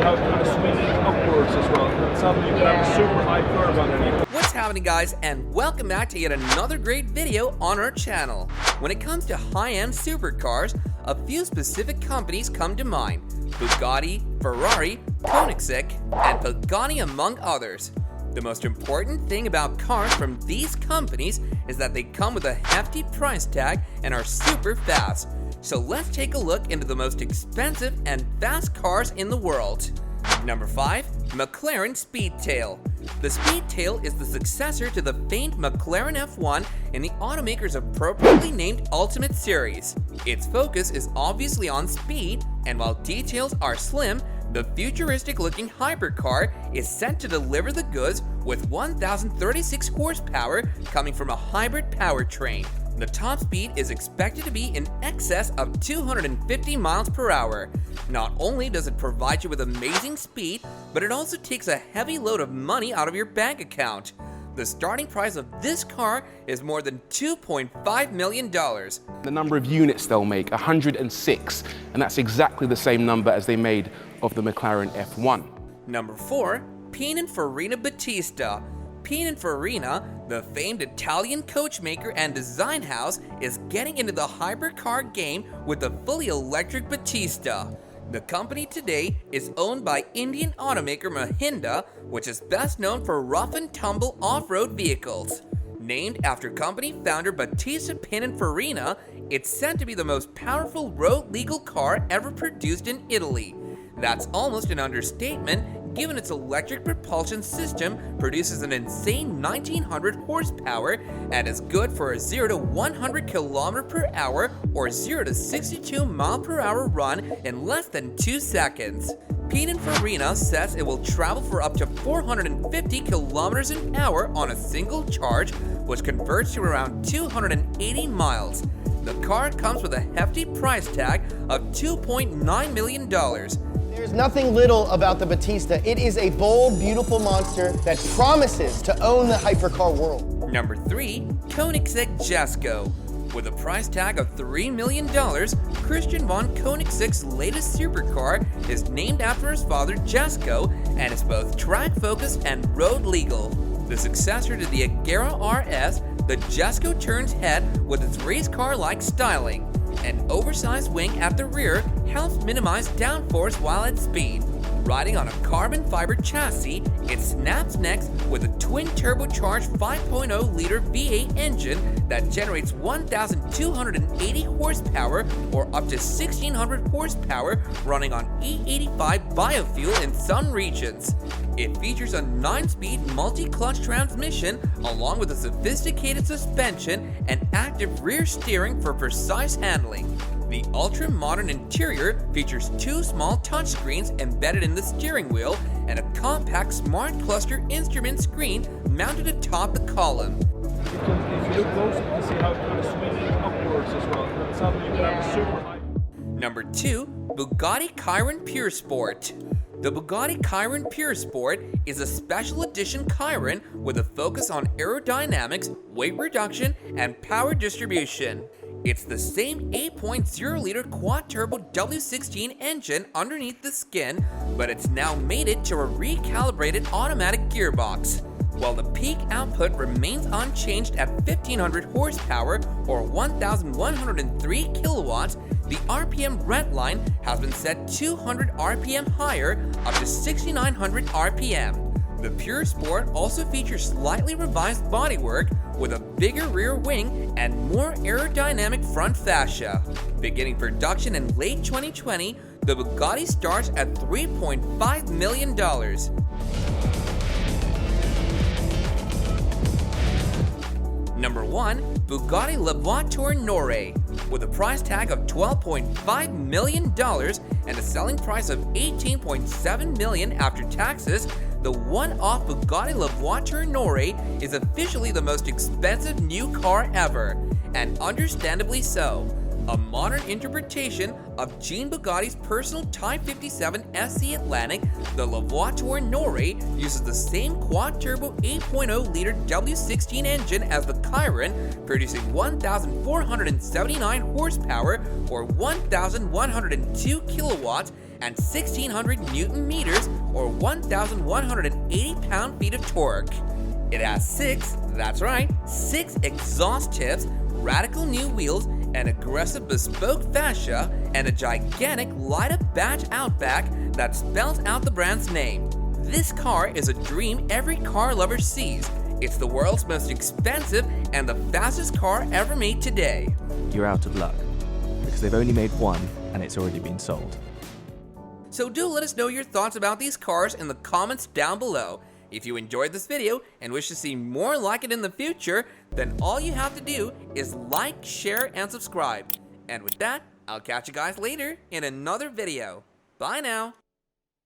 how it kind of swings upwards as well. Something you can have a super high curve underneath. What's happening, guys, and welcome back to yet another great video on our channel. When it comes to high-end supercars, a few specific companies come to mind: Bugatti, Ferrari, Koenigsegg, and Bugatti, among others. The most important thing about cars from these companies is that they come with a hefty price tag and are super fast. So let's take a look into the most expensive and fast cars in the world. Number 5. McLaren Speedtail. The Speedtail is the successor to the famed McLaren F1 in the automaker's appropriately named Ultimate Series. Its focus is obviously on speed, and while details are slim, the futuristic-looking hypercar is set to deliver the goods with 1,036 horsepower coming from a hybrid powertrain. The top speed is expected to be in excess of 250 miles per hour. Not only does it provide you with amazing speed, but it also takes a heavy load of money out of your bank account. The starting price of this car is more than $2.5 million. The number of units they'll make, 106, and that's exactly the same number as they made of the McLaren F1. Number 4. Pininfarina Batista. Pininfarina, the famed Italian coachmaker and design house, is getting into the hypercar game with the fully electric Batista. The company today is owned by Indian automaker Mahindra, which is best known for rough and tumble off-road vehicles. Named after company founder Battista Pininfarina, it's said to be the most powerful road legal car ever produced in Italy. That's almost an understatement, given its electric propulsion system produces an insane 1900 horsepower and is good for a 0 to 100 km per hour or 0 to 62 mile per hour run in less than 2 seconds. Pininfarina says it will travel for up to 450 kilometers an hour on a single charge, which converts to around 280 miles. The car comes with a hefty price tag of $2.9 million. There's nothing little about the Batista. It is a bold, beautiful monster that promises to own the hypercar world. Number 3. Koenigsegg Jessica. With a price tag of $3 million, Christian von Koenigsegg's latest supercar is named after his father Jessica and is both track-focused and road-legal. The successor to the Agera RS, the Jessica turns head with its race car-like styling. An oversized wing at the rear helps minimize downforce while at speed. Riding on a carbon fiber chassis, it snaps next with a twin turbocharged 5.0-liter V8 engine that generates 1,280 horsepower or up to 1,600 horsepower running on E85 biofuel in some regions. It features a 9-speed multi-clutch transmission along with a sophisticated suspension and active rear steering for precise handling. The ultra-modern interior features 2 small touchscreens embedded in the steering wheel and a compact smart cluster instrument screen mounted atop the column. If you look close, you can see how it kind of swings upwards as well. Something you can have a super high. Number 2. Bugatti Chiron Puresport. The Bugatti Chiron Puresport is a special edition Chiron with a focus on aerodynamics, weight reduction, and power distribution. It's the same 8.0-liter quad-turbo W16 engine underneath the skin, but it's now mated to a recalibrated automatic gearbox. While the peak output remains unchanged at 1,500 horsepower or 1,103 kilowatts, the RPM red line has been set 200 RPM higher, up to 6,900 RPM. The Puresport also features slightly revised bodywork with a bigger rear wing and more aerodynamic front fascia. Beginning production in late 2020, the Bugatti starts at $3.5 million. Number 1. Bugatti Voiture Noire. With a price tag of $12.5 million and a selling price of $18.7 million after taxes, the one-off Bugatti Voiture Noire is officially the most expensive new car ever, and understandably so. A modern interpretation of Jean Bugatti's personal Type 57 SC Atlantic, the Voiture Noire uses the same quad-turbo 8.0-liter W16 engine as the Chiron, producing 1,479 horsepower or 1,102 kilowatts and 1,600 Newton meters or 1,180 pound-feet of torque. It has six exhaust tips, radical new wheels, an aggressive bespoke fascia, and a gigantic light-up badge out back that spells out the brand's name. This car is a dream every car lover sees. It's the world's most expensive and the fastest car ever made today. You're out of luck, because they've only made one and it's already been sold. So do let us know your thoughts about these cars in the comments down below. If you enjoyed this video and wish to see more like it in the future, then all you have to do is like, share, and subscribe. And with that, I'll catch you guys later in another video. Bye now.